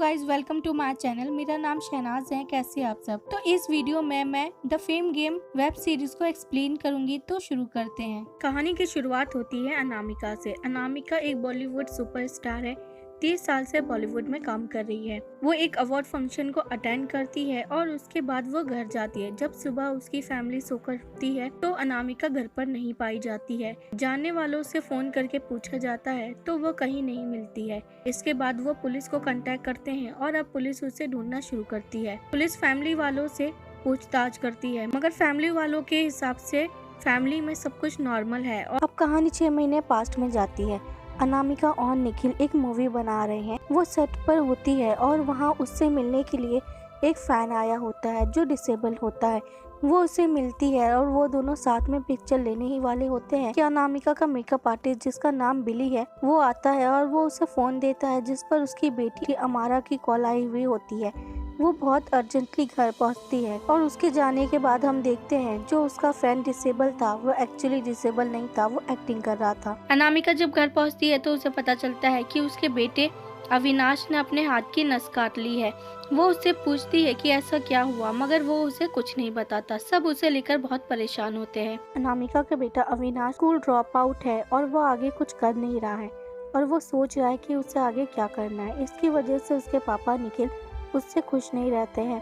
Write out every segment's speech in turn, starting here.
Guys, welcome to my channel. मेरा नाम शहनाज है। कैसे आप सब? तो इस वीडियो में मैं the fame game web series को एक्सप्लेन करूंगी। तो शुरू करते हैं। कहानी की शुरुआत होती है अनामिका से। अनामिका एक बॉलीवुड सुपरस्टार है। 30 साल से बॉलीवुड में काम कर रही है। वो एक अवार्ड फंक्शन को अटेंड करती है और उसके बाद वो घर जाती है। जब सुबह उसकी फैमिली सो करती है तो अनामिका घर पर नहीं पाई जाती है। जानने वालों से फोन करके पूछा जाता है तो वो कहीं नहीं मिलती है। इसके बाद वो पुलिस को कांटेक्ट करते हैं और अब पुलिस उसे ढूंढना शुरू करती है। पुलिस फैमिली वालों से पूछताछ करती है, मगर फैमिली वालों के हिसाब से फैमिली में सब कुछ नॉर्मल है। और अब कहानी 6 महीने पास्ट में जाती है। अनामिका और निखिल एक मूवी बना रहे हैं। वो सेट पर होती है और वहाँ उससे मिलने के लिए एक फैन आया होता है जो डिसेबल होता है। वो उससे मिलती है और वो दोनों साथ में पिक्चर लेने ही वाले होते हैं कि अनामिका का मेकअप आर्टिस्ट जिसका नाम बिली है वो आता है और वो उसे फोन देता है, जिस पर उसकी बेटी अमारा की कॉल आई हुई होती है। वो बहुत अर्जेंटली घर पहुंचती है और उसके जाने के बाद हम देखते हैं जो उसका फैन डिसेबल था वो एक्चुअली डिसेबल नहीं था, वो एक्टिंग कर रहा था। अनामिका जब घर पहुंचती है तो उसे पता चलता है कि उसके बेटे अविनाश ने अपने हाथ की नस काट ली है। वो उससे पूछती है कि ऐसा क्या हुआ, मगर वो उसे कुछ नहीं बताता। सब उसे लेकर बहुत परेशान होते हैं। अनामिका का बेटा अविनाश स्कूल ड्रॉप आउट है और वो आगे कुछ कर नहीं रहा है और वो सोच रहा है कि उसे आगे क्या करना है। इसकी वजह से उसके पापा निखिल उससे खुश नहीं रहते हैं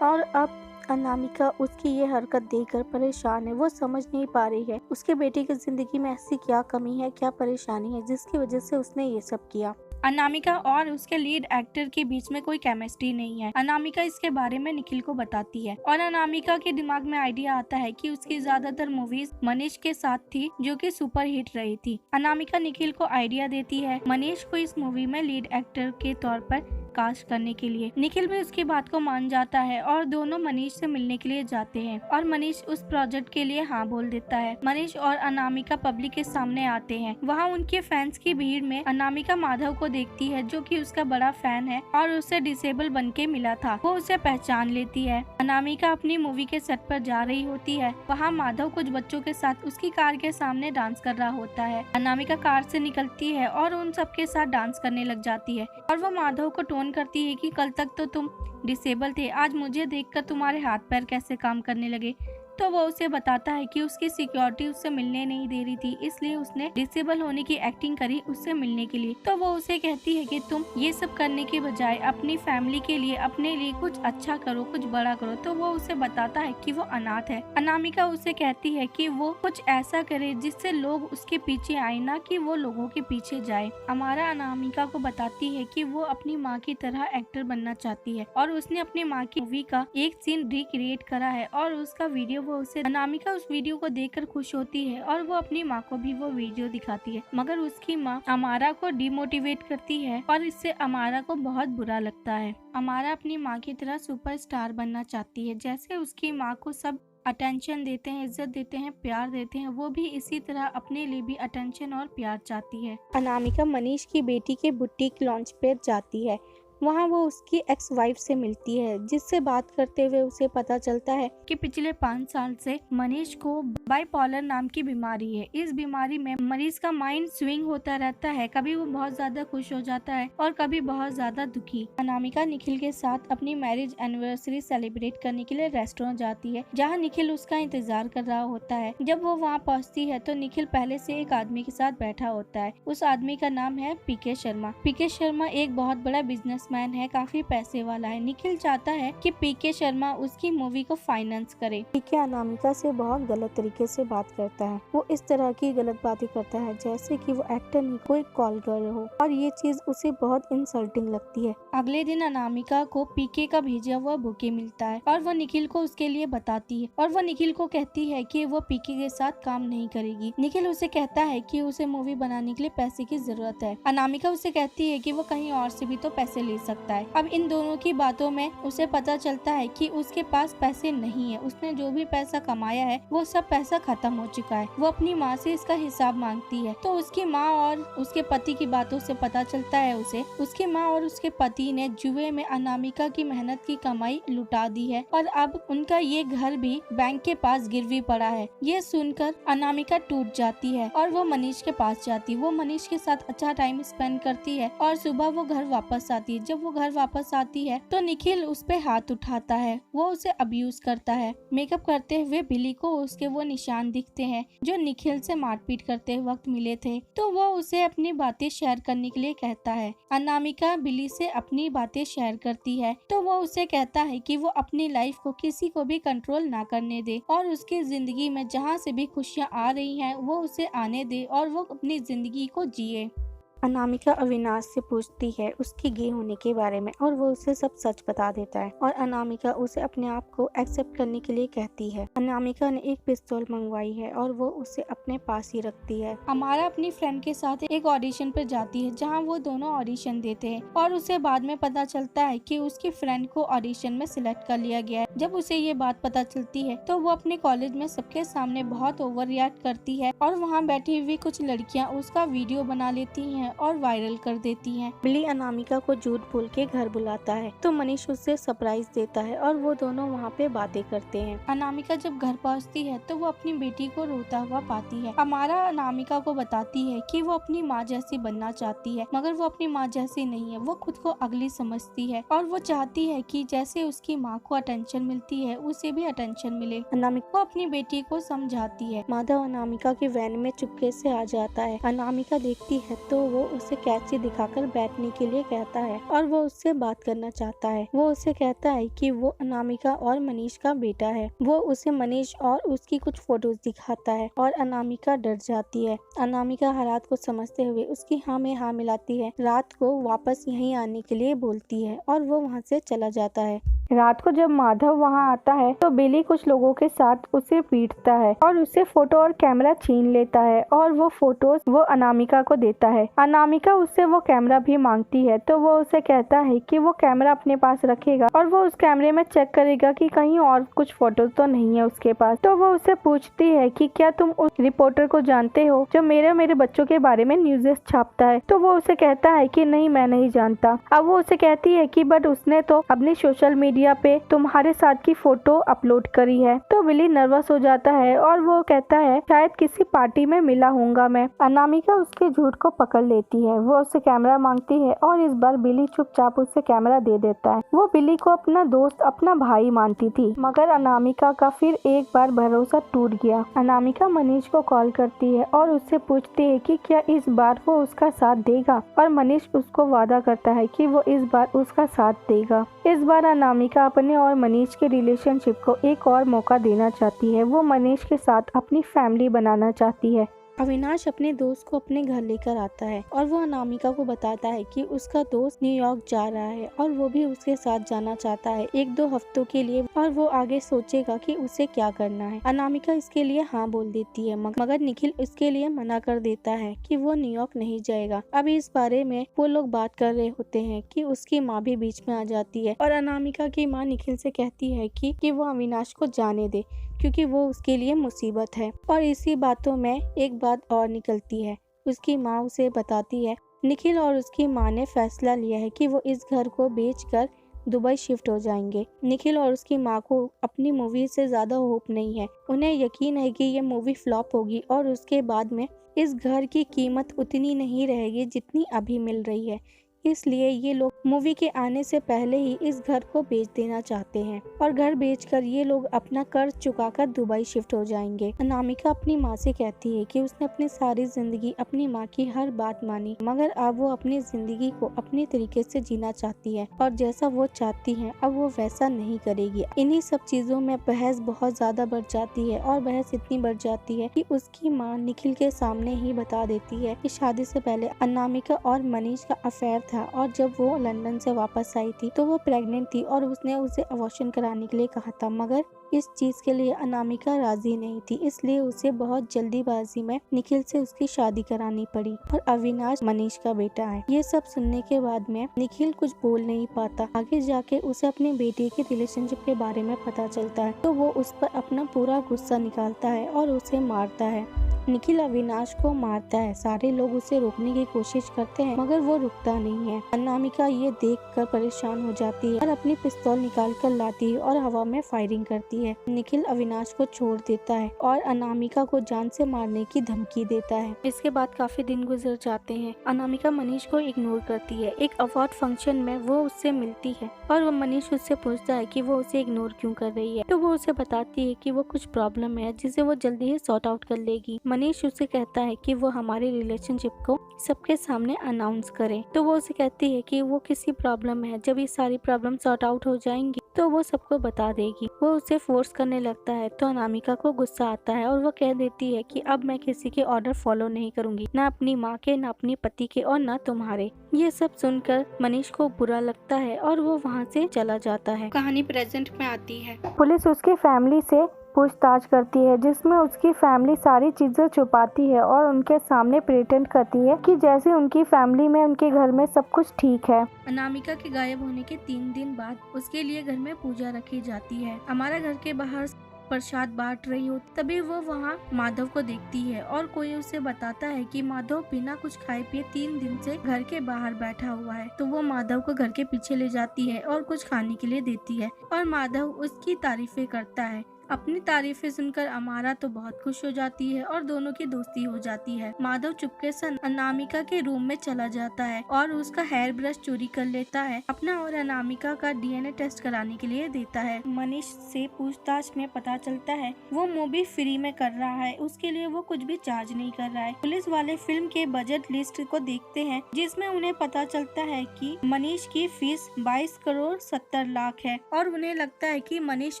और अब अनामिका उसकी ये हरकत देखकर परेशान है। वो समझ नहीं पा रही है उसके बेटे की जिंदगी में ऐसी क्या कमी है, क्या परेशानी है जिसकी वजह से उसने ये सब किया। अनामिका और उसके लीड एक्टर के बीच में कोई केमिस्ट्री नहीं है। अनामिका इसके बारे में निखिल को बताती है और अनामिका के दिमाग में आइडिया आता है कि उसकी ज्यादातर मूवीज मनीष के साथ थी जो कि सुपर हिट रही थी। अनामिका निखिल को आइडिया देती है मनीष को इस मूवी में लीड एक्टर के तौर पर कास्ट करने के लिए। निखिल भी उसकी बात को मान जाता है और दोनों मनीष से मिलने के लिए जाते हैं और मनीष उस प्रोजेक्ट के लिए हाँ बोल देता है। मनीष और अनामिका पब्लिक के सामने आते हैं। वहाँ उनके फैंस की भीड़ में अनामिका माधव को देखती है जो कि उसका बड़ा फैन है और उसे डिसेबल बन के मिला था। वो उसे पहचान लेती है। अनामिका अपनी मूवी के सेट पर जा रही होती है। वहाँ माधव कुछ बच्चों के साथ उसकी कार के सामने डांस कर रहा होता है। अनामिका कार से निकलती है और उन सबके साथ डांस करने लग जाती है और वो माधव को टोन करती है कि कल तक तो तुम डिसेबल थे, आज मुझे देखकर तुम्हारे हाथ पैर कैसे काम करने लगे। तो वो उसे बताता है कि उसकी सिक्योरिटी उससे मिलने नहीं दे रही थी, इसलिए उसने डिसेबल होने की एक्टिंग करी उससे मिलने के लिए। तो वो उसे कहती है कि तुम ये सब करने के बजाय अपनी फैमिली के लिए, अपने लिए कुछ अच्छा करो, कुछ बड़ा करो। तो वो उसे बताता है कि वो अनाथ है। अनामिका उसे कहती है कि वो कुछ ऐसा करे जिससे लोग उसके पीछे आए, ना कि वो लोगों के पीछे जाए। अमारा अनामिका को बताती है कि वो अपनी माँ की तरह एक्टर बनना चाहती है और उसने अपनी माँ की मूवी का एक सीन रिक्रिएट करा है और उसका वीडियो वो उसे। अनामिका उस वीडियो को देखकर खुश होती है और वो अपनी माँ को भी वो वीडियो दिखाती है, मगर उसकी माँ अमारा को डिमोटिवेट करती है और इससे अमारा को बहुत बुरा लगता है। अमारा अपनी माँ की तरह सुपरस्टार बनना चाहती है। जैसे उसकी माँ को सब अटेंशन देते हैं, इज्जत देते हैं, प्यार देते हैं, वो भी इसी तरह अपने लिए भी अटेंशन और प्यार चाहती है। अनामिका मनीष की बेटी के बुटीक लॉन्च पे जाती है। वहाँ वो उसकी एक्स वाइफ से मिलती है, जिससे बात करते हुए उसे पता चलता है कि पिछले 5 साल से मनीष को बाइपोलर नाम की बीमारी है। इस बीमारी में मरीज का माइंड स्विंग होता रहता है, कभी वो बहुत ज्यादा खुश हो जाता है और कभी बहुत ज्यादा दुखी। अनामिका निखिल के साथ अपनी मैरिज एनिवर्सरी सेलिब्रेट करने के लिए रेस्टोरेंट जाती है, जहाँ निखिल उसका इंतजार कर रहा होता है। जब वो वहाँ पहुँचती है तो निखिल पहले से एक आदमी के साथ बैठा होता है। उस आदमी का नाम है पीके शर्मा। पीके शर्मा एक बहुत बड़ा बिजनेसमैन है, काफी पैसे वाला है। निखिल चाहता है कि पीके शर्मा उसकी मूवी को फाइनेंस करे। पीके अनामिका से बहुत गलत तरीके से बात करता है। वो इस तरह की गलत बातें करता है जैसे कि वो एक्टर नहीं कोई कॉल गर्ल हो, और ये चीज उसे बहुत इंसल्टिंग लगती है। अगले दिन अनामिका को पीके का भेजा हुआ बुके मिलता है और वो निखिल को उसके लिए बताती है और वो निखिल को कहती है कि वो पीके के साथ काम नहीं करेगी। निखिल उसे कहता है कि उसे मूवी बनाने के लिए पैसे की जरूरत है। अनामिका उसे कहती है कि वो कहीं और से भी तो पैसे ले सकता है। अब इन दोनों की बातों में उसे पता चलता है कि उसके पास पैसे नहीं है। उसने जो भी पैसा कमाया है वो सब पैसा खत्म हो चुका है। वो अपनी माँ से इसका हिसाब मांगती है तो उसकी माँ और उसके पति की बातों से पता चलता है उसे उसकी माँ और उसके पति ने जुए में अनामिका की मेहनत की कमाई लुटा दी है और अब उनका ये घर भी बैंक के पास गिरवी पड़ा है। ये सुनकर अनामिका टूट जाती है और वो मनीष के पास जाती है। वो मनीष के साथ अच्छा टाइम स्पेंड करती है और सुबह वो घर वापस आती है, जब वो घर वापस आती है तो निखिल उस पे हाथ उठाता है, वो उसे अब्यूज करता है। मेकअप करते हुए बिली को उसके वो निशान दिखते हैं जो निखिल से मारपीट करते वक्त मिले थे, तो वो उसे अपनी बातें शेयर करने के लिए कहता है। अनामिका बिली से अपनी बातें शेयर करती है तो वो उसे कहता है कि वो अपनी लाइफ को किसी को भी कंट्रोल ना करने दे और उसकी जिंदगी में जहाँ से भी खुशियाँ आ रही हैं वो उसे आने दे और वो अपनी जिंदगी को जिए। अनामिका अविनाश से पूछती है उसकी गे होने के बारे में और वो उसे सब सच बता देता है और अनामिका उसे अपने आप को एक्सेप्ट करने के लिए कहती है। अनामिका ने एक पिस्तौल मंगवाई है और वो उसे अपने पास ही रखती है। अमारा अपनी फ्रेंड के साथ एक ऑडिशन पर जाती है जहाँ वो दोनों ऑडिशन देते हैं और उसे बाद में पता चलता है कि उसकी फ्रेंड को ऑडिशन में सिलेक्ट कर लिया गया है। जब उसे ये बात पता चलती है तो वो अपने कॉलेज में सबके सामने बहुत ओवर रिएक्ट करती है और वहाँ बैठी हुई कुछ लड़कियाँ उसका वीडियो बना लेती है और वायरल कर देती हैं। बिली अनामिका को झूठ बोल के घर बुलाता है तो मनीष उससे सरप्राइज देता है और वो दोनों वहाँ पे बातें करते हैं। अनामिका जब घर पहुँचती है तो वो अपनी बेटी को रोता हुआ पाती है। अमारा अनामिका को बताती है कि वो अपनी माँ जैसी बनना चाहती है मगर वो अपनी माँ जैसी नहीं है, वो खुद को अगली समझती है और वो चाहती है कि जैसे उसकी माँ को अटेंशन मिलती है उसे भी अटेंशन मिले। अनामिका अपनी बेटी को समझाती है। माधव अनामिका की वैन में चुपके से आ जाता है। अनामिका देखती है तो वो उसे कैंची दिखाकर बैठने के लिए कहता है और वो उससे बात करना चाहता है। वो उसे कहता है कि वो अनामिका और मनीष का बेटा है। वो उसे मनीष और उसकी कुछ फोटोज दिखाता है और अनामिका डर जाती है। अनामिका हालात को समझते हुए उसकी हाँ में हाँ मिलाती है, रात को वापस यहीं आने के लिए बोलती है और वो वहाँ से चला जाता है। रात को जब माधव वहाँ आता है तो बिली कुछ लोगों के साथ उसे पीटता है और उससे फोटो और कैमरा छीन लेता है और वो फोटोज वो अनामिका को देता है। अनामिका उससे वो कैमरा भी मांगती है तो वो उसे कहता है कि वो कैमरा अपने पास रखेगा और वो उस कैमरे में चेक करेगा कि कहीं और कुछ फोटोज तो नहीं है उसके पास। तो वो उसे पूछती है कि क्या तुम उस रिपोर्टर को जानते हो जो मेरे बच्चों के बारे में न्यूज़ छापता है। तो वो उसे कहता है कि नहीं, मैं नहीं जानता। अब वो उसे कहती है कि बट उसने तो अपनी सोशल मीडिया पे तुम्हारे साथ की फोटो अपलोड करी है। तो बिली नर्वस हो जाता है और वो कहता है शायद किसी पार्टी में मिला होऊंगा मैं। अनामिका उसके झूठ को पकड़ लेती है। वो उससे कैमरा मांगती है और इस बार बिली चुपचाप उससे कैमरा दे देता है। वो बिली को अपना दोस्त, अपना भाई मानती थी मगर अनामिका का फिर एक बार भरोसा टूट गया। अनामिका मनीष को कॉल करती है और उससे पूछती है कि क्या इस बार वो उसका साथ देगा और मनीष उसको वादा करता है कि वो इस बार उसका साथ देगा। इस बार अनामिका अपने और मनीष के रिलेशनशिप को एक और मौका देना चाहती है। वो मनीष के साथ अपनी फैमिली बनाना चाहती है। अविनाश अपने दोस्त को अपने घर लेकर आता है और वो अनामिका को बताता है कि उसका दोस्त न्यूयॉर्क जा रहा है और वो भी उसके साथ जाना चाहता है 1-2 हफ्तों के लिए और वो आगे सोचेगा कि उसे क्या करना है। अनामिका इसके लिए हाँ बोल देती है मगर निखिल इसके लिए मना कर देता है कि वो न्यूयॉर्क नहीं जाएगा। अब इस बारे में वो लोग बात कर रहे होते हैं कि उसकी माँ भी बीच में आ जाती है और अनामिका की माँ निखिल से कहती है कि वो अविनाश को जाने दे क्योंकि वो उसके लिए मुसीबत है। और इसी बातों में एक बात और निकलती है। उसकी माँ उसे बताती है निखिल और उसकी माँ ने फैसला लिया है कि वो इस घर को बेचकर दुबई शिफ्ट हो जाएंगे। निखिल और उसकी माँ को अपनी मूवी से ज्यादा होप नहीं है। उन्हें यकीन है कि ये मूवी फ्लॉप होगी और उसके बाद में इस घर की कीमत उतनी नहीं रहेगी जितनी अभी मिल रही है। इसलिए ये लोग मूवी के आने से पहले ही इस घर को बेच देना चाहते हैं और घर बेचकर ये लोग अपना कर्ज चुकाकर दुबई शिफ्ट हो जाएंगे। अनामिका अपनी माँ से कहती है कि उसने अपनी सारी जिंदगी अपनी माँ की हर बात मानी मगर अब वो अपनी जिंदगी को अपने तरीके से जीना चाहती है और जैसा वो चाहती है अब वो वैसा नहीं करेगी। इन्हीं सब चीजों में बहस बहुत ज्यादा बढ़ जाती है और बहस इतनी बढ़ जाती है कि उसकी माँ निखिल के सामने ही बता देती है कि शादी से पहले अनामिका और मनीष का अफेयर था और जब वो लंदन से वापस आई थी तो वो प्रेग्नेंट थी और उसने उसे अबॉर्शन कराने के लिए कहा था मगर इस चीज के लिए अनामिका राजी नहीं थी, इसलिए उसे बहुत जल्दीबाजी में निखिल से उसकी शादी करानी पड़ी और अविनाश मनीष का बेटा है। ये सब सुनने के बाद में निखिल कुछ बोल नहीं पाता। आगे जाके उसे अपनी बेटी के रिलेशनशिप के बारे में पता चलता है तो वो उस पर अपना पूरा गुस्सा निकालता है और उसे मारता है। निखिल अविनाश को मारता है। सारे लोग उसे रोकने की कोशिश करते हैं मगर वो रुकता नहीं है। अनामिका ये देखकर परेशान हो जाती है और अपनी पिस्तौल निकाल कर लाती है और हवा में फायरिंग करती है। निखिल अविनाश को छोड़ देता है और अनामिका को जान से मारने की धमकी देता है। इसके बाद काफी दिन गुजर जाते हैं। अनामिका मनीष को इग्नोर करती है। एक अवार्ड फंक्शन में वो उससे मिलती है और वो मनीष उससे पूछता है कि वो उसे इग्नोर क्यों कर रही है। तो वो उसे बताती है कि वो कुछ प्रॉब्लम है जिसे वो जल्दी ही सॉर्ट आउट कर लेगी। मनीष उसे कहता है कि वो हमारे रिलेशनशिप को सबके सामने अनाउंस करे। तो वो उसे कहती है कि वो किसी प्रॉब्लम है, जब ये सारी प्रॉब्लम सॉर्ट आउट हो जाएंगी तो वो सबको बता देगी। वो उसे फोर्स करने लगता है तो अनामिका को गुस्सा आता है और वो कह देती है कि अब मैं किसी के ऑर्डर फॉलो नहीं करूंगी, ना अपनी माँ के, ना अपनी पति के और ना तुम्हारे। ये सब सुनकर मनीष को बुरा लगता है और वो वहाँ से चला जाता है। कहानी प्रेजेंट में आती है। पुलिस उसकी फैमिली से पूछताछ करती है जिसमें उसकी फैमिली सारी चीजें छुपाती है और उनके सामने प्रिटेंड करती है कि जैसे उनकी फैमिली में, उनके घर में सब कुछ ठीक है। अनामिका के गायब होने के 3 दिन बाद उसके लिए घर में पूजा रखी जाती है। हमारा घर के बाहर प्रसाद बांट रही हो तभी वो वहाँ माधव को देखती है और कोई उसे बताता है कि माधव बिना कुछ खाए पिए 3 दिन से घर के बाहर बैठा हुआ है। तो वो माधव को घर के पीछे ले जाती है और कुछ खाने के लिए देती है और माधव उसकी तारीफें करता है। अपनी तारीफें सुनकर अमारा तो बहुत खुश हो जाती है और दोनों की दोस्ती हो जाती है। माधव चुपके से अनामिका के रूम में चला जाता है और उसका हेयर ब्रश चोरी कर लेता है। अपना और अनामिका का डीएनए टेस्ट कराने के लिए देता है। मनीष से पूछताछ में पता चलता है वो मूवी फ्री में कर रहा है, उसके लिए वो कुछ भी चार्ज नहीं कर रहा है। पुलिस वाले फिल्म के बजट लिस्ट को देखते हैं जिसमें उन्हें पता चलता है कि मनीष की फीस 22 करोड़ 70 लाख है और उन्हें लगता है कि मनीष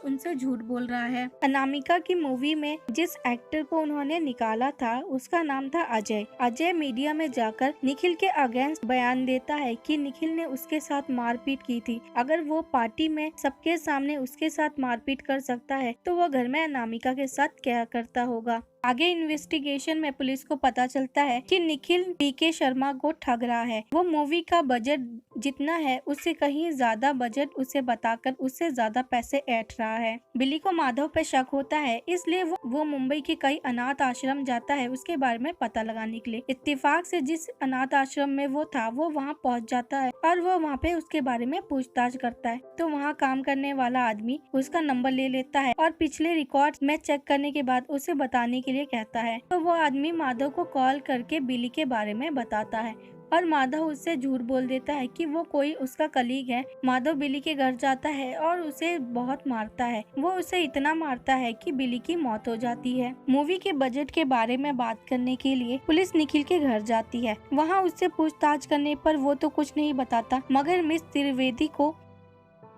उनसे झूठ बोल रहा है। अनामिका की मूवी में जिस एक्टर को उन्होंने निकाला था उसका नाम था अजय। अजय मीडिया में जाकर निखिल के अगेंस्ट बयान देता है कि निखिल ने उसके साथ मारपीट की थी। अगर वो पार्टी में सबके सामने उसके साथ मारपीट कर सकता है तो वो घर में अनामिका के साथ क्या करता होगा। आगे इन्वेस्टिगेशन में पुलिस को पता चलता है कि निखिल पीके शर्मा को ठग रहा है। वो मूवी का बजट जितना है उससे कहीं ज्यादा बजट उसे बताकर उससे ज्यादा पैसे ऐंठ रहा है। बिली को माधव पे शक होता है इसलिए वो मुंबई के कई अनाथ आश्रम जाता है उसके बारे में पता लगाने के लिए। इत्तेफाक से जिस अनाथ आश्रम में वो था वो वहाँ पहुँच जाता है और वो वहाँ पे उसके बारे में पूछताछ करता है। तो वहाँ काम करने वाला आदमी उसका नंबर ले लेता है और पिछले रिकॉर्ड में चेक करने के बाद उसे बताने के लिए कहता है। तो वो आदमी माधव को कॉल करके बिली के बारे में बताता है और माधव उससे झूठ बोल देता है कि वो कोई उसका कलीग है। माधव बिली के घर जाता है और उसे बहुत मारता है। वो उसे इतना मारता है कि बिली की मौत हो जाती है। मूवी के बजट के बारे में बात करने के लिए पुलिस निखिल के घर जाती है। वहाँ उससे पूछताछ करने पर वो तो कुछ नहीं बताता मगर मिस त्रिवेदी को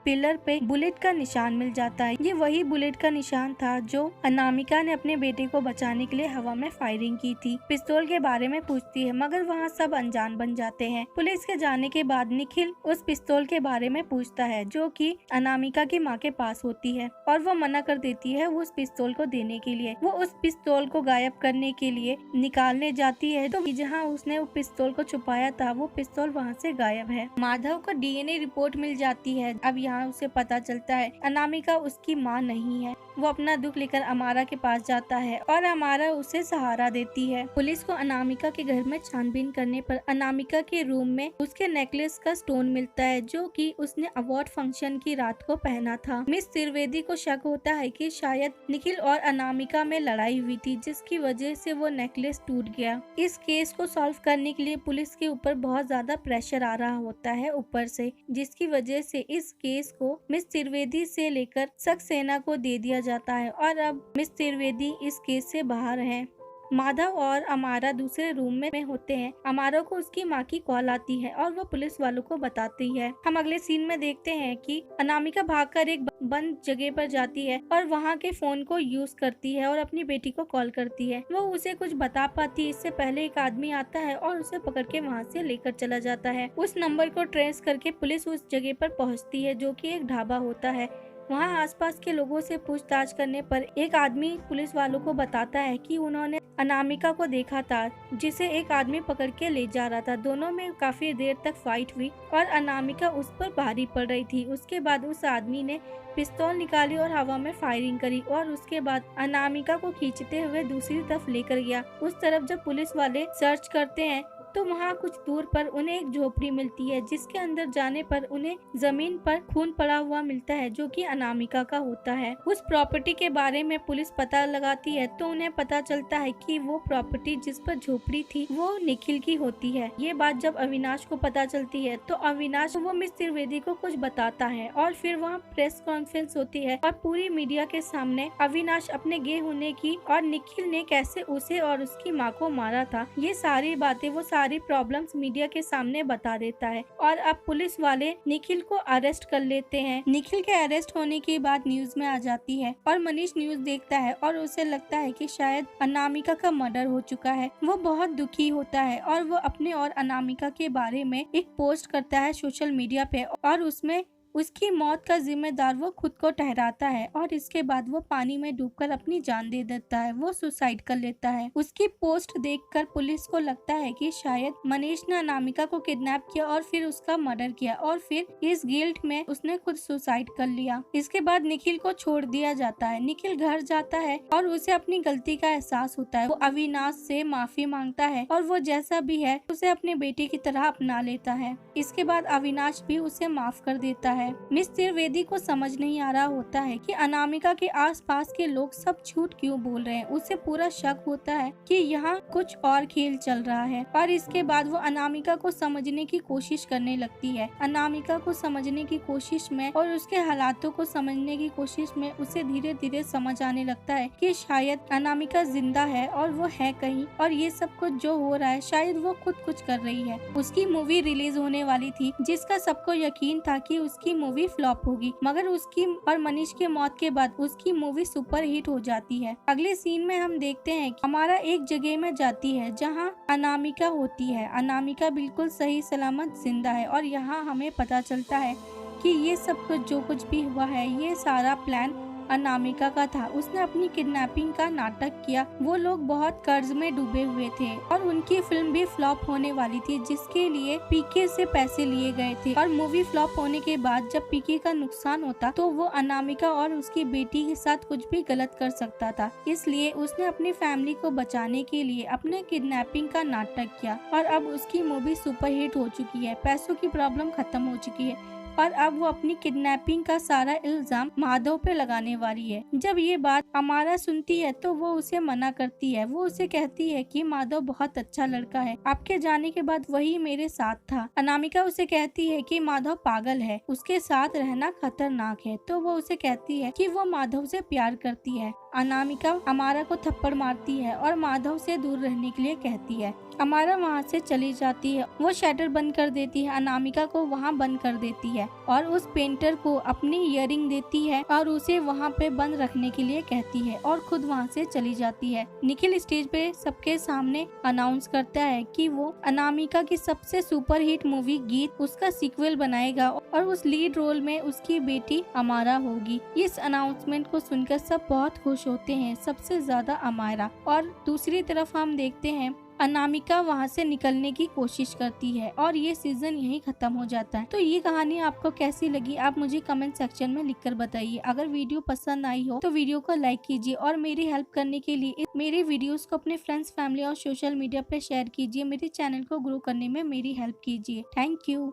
पिलर पे बुलेट का निशान मिल जाता है। ये वही बुलेट का निशान था जो अनामिका ने अपने बेटे को बचाने के लिए हवा में फायरिंग की थी। पिस्तौल के बारे में पूछती है मगर वहाँ सब अनजान बन जाते हैं। पुलिस के जाने के बाद निखिल उस पिस्तौल के बारे में पूछता है जो कि अनामिका की माँ के पास होती है और वो मना कर देती है उस पिस्तौल को देने के लिए। वो उस पिस्तौल को गायब करने के लिए निकालने जाती है तो जहाँ उसने वो पिस्तौल को छुपाया था वो पिस्तौल वहाँ से गायब है। माधव को डीएनए रिपोर्ट मिल जाती है। अब यहाँ उसे पता चलता है अनामिका उसकी माँ नहीं है। वो अपना दुख लेकर अमारा के पास जाता है और अमारा उसे सहारा देती है। पुलिस को अनामिका के घर में छानबीन करने पर अनामिका के रूम में उसके नेकलेस का स्टोन मिलता है जो कि उसने अवार्ड फंक्शन की रात को पहना था। मिस त्रिवेदी को शक होता है कि शायद निखिल और अनामिका में लड़ाई हुई थी जिसकी वजह से वो नेकलेस टूट गया। इस केस को सॉल्व करने के लिए पुलिस के ऊपर बहुत ज्यादा प्रेशर आ रहा होता है ऊपर से, जिसकी वजह से इस केस को मिस त्रिवेदी से लेकर सक्सेना को दे दिया जाता है और अब मिस त्रिवेदी इस केस से बाहर हैं। माधव और अमारा दूसरे रूम में होते हैं। अमारा को उसकी माँ की कॉल आती है और वो पुलिस वालों को बताती है। हम अगले सीन में देखते हैं कि अनामिका भागकर एक बंद जगह पर जाती है और वहाँ के फोन को यूज करती है और अपनी बेटी को कॉल करती है। वो उसे कुछ बता पाती है इससे पहले एक आदमी आता है और उसे पकड़ के वहाँ से लेकर चला जाता है। उस नंबर को ट्रेस करके पुलिस उस जगह पर पहुँचती है जो कि एक ढाबा होता है। वहाँ आसपास के लोगों से पूछताछ करने पर एक आदमी पुलिस वालों को बताता है कि उन्होंने अनामिका को देखा था, जिसे एक आदमी पकड़ के ले जा रहा था। दोनों में काफी देर तक फाइट हुई और अनामिका उस पर भारी पड़ रही थी। उसके बाद उस आदमी ने पिस्तौल निकाली और हवा में फायरिंग करी और उसके बाद अनामिका को खींचते हुए दूसरी तरफ लेकर गया। उस तरफ जब पुलिस वाले सर्च करते हैं तो वहाँ कुछ दूर पर उन्हें एक झोपड़ी मिलती है, जिसके अंदर जाने पर उन्हें जमीन पर खून पड़ा हुआ मिलता है, जो कि अनामिका का होता है। उस प्रॉपर्टी के बारे में पुलिस पता लगाती है तो उन्हें पता चलता है कि वो प्रॉपर्टी जिस पर झोपड़ी थी वो निखिल की होती है। ये बात जब अविनाश को पता चलती है तो अविनाश वो मिस त्रिवेदी को कुछ बताता है और फिर वहाँ प्रेस कॉन्फ्रेंस होती है और पूरी मीडिया के सामने अविनाश अपने गे होने की और निखिल ने कैसे उसे और उसकी माँ को मारा था, ये सारी बातें वो सारी प्रॉब्लम्स मीडिया के सामने बता देता है। और अब पुलिस वाले निखिल को अरेस्ट कर लेते हैं। निखिल के अरेस्ट होने की बात न्यूज में आ जाती है और मनीष न्यूज देखता है और उसे लगता है कि शायद अनामिका का मर्डर हो चुका है। वो बहुत दुखी होता है और वो अपने और अनामिका के बारे में एक पोस्ट करता है सोशल मीडिया पे और उसमें उसकी मौत का जिम्मेदार वो खुद को ठहराता है और इसके बाद वो पानी में डूबकर अपनी जान दे देता है। वो सुसाइड कर लेता है। उसकी पोस्ट देखकर पुलिस को लगता है कि शायद मनीष ने अनामिका को किडनैप किया और फिर उसका मर्डर किया और फिर इस गिल्ट में उसने खुद सुसाइड कर लिया। इसके बाद निखिल को छोड़ दिया जाता है। निखिल घर जाता है और उसे अपनी गलती का एहसास होता है। वो अविनाश से माफी मांगता है और वो जैसा भी है उसे अपने बेटे की तरह अपना लेता है। इसके बाद अविनाश भी उसे माफ कर देता है। मिस त्रिवेदी को समझ नहीं आ रहा होता है कि अनामिका के आसपास के लोग सब झूठ क्यों बोल रहे हैं। उसे पूरा शक होता है कि यहाँ कुछ और खेल चल रहा है और इसके बाद वो अनामिका को समझने की कोशिश करने लगती है। अनामिका को समझने की कोशिश में और उसके हालातों को समझने की कोशिश में उसे धीरे धीरे समझ आने लगता है कि शायद अनामिका जिंदा है और वो है कहीं और ये सब कुछ जो हो रहा है शायद वो खुद कुछ कर रही है। उसकी मूवी रिलीज होने वाली थी जिसका सबको यकीन था कि उसकी मूवी फ्लॉप होगी, मगर उसकी और मनीष की मौत के बाद उसकी मूवी सुपर हिट हो जाती है। अगले सीन में हम देखते हैं कि हमारा एक जगह में जाती है जहां अनामिका होती है। अनामिका बिल्कुल सही सलामत जिंदा है और यहाँ हमें पता चलता है कि ये सब कुछ जो कुछ भी हुआ है ये सारा प्लान अनामिका का था। उसने अपनी किडनैपिंग का नाटक किया। वो लोग बहुत कर्ज में डूबे हुए थे और उनकी फिल्म भी फ्लॉप होने वाली थी जिसके लिए पीके से पैसे लिए गए थे और मूवी फ्लॉप होने के बाद जब पीके का नुकसान होता तो वो अनामिका और उसकी बेटी के साथ कुछ भी गलत कर सकता था। इसलिए उसने अपनी फैमिली को बचाने के लिए अपने किडनैपिंग का नाटक किया और अब उसकी मूवी सुपरहिट हो चुकी है। पैसों की प्रॉब्लम खत्म हो चुकी है और अब वो अपनी किडनैपिंग का सारा इल्जाम माधव पे लगाने वाली है। जब ये बात अमारा सुनती है तो वो उसे मना करती है। वो उसे कहती है कि माधव बहुत अच्छा लड़का है, आपके जाने के बाद वही मेरे साथ था। अनामिका उसे कहती है कि माधव पागल है, उसके साथ रहना खतरनाक है। तो वो उसे कहती है कि वो माधव से प्यार करती है। अनामिका अमारा को थप्पड़ मारती है और माधव से दूर रहने के लिए कहती है। अमारा वहाँ से चली जाती है। वो शटर बंद कर देती है, अनामिका को वहाँ बंद कर देती है और उस पेंटर को अपनी इयरिंग देती है और उसे वहाँ पे बंद रखने के लिए कहती है और खुद वहाँ से चली जाती है। निखिल स्टेज पे सबके सामने अनाउंस करता है कि वो अनामिका की सबसे सुपरहिट मूवी गीत उसका सीक्वल बनाएगा और उस लीड रोल में उसकी बेटी अमारा होगी। इस अनाउंसमेंट को सुनकर सब बहुत खुश होते हैं, सबसे ज्यादा अमारा। और दूसरी तरफ हम देखते हैं अनामिका वहाँ से निकलने की कोशिश करती है और ये सीजन यहीं खत्म हो जाता है। तो ये कहानी आपको कैसी लगी आप मुझे कमेंट सेक्शन में लिखकर बताइए। अगर वीडियो पसंद आई हो तो वीडियो को लाइक कीजिए और मेरी हेल्प करने के लिए मेरे वीडियोस को अपने फ्रेंड्स, फैमिली और सोशल मीडिया पे शेयर कीजिए। मेरे चैनल को ग्रो करने में मेरी हेल्प कीजिए। Thank you.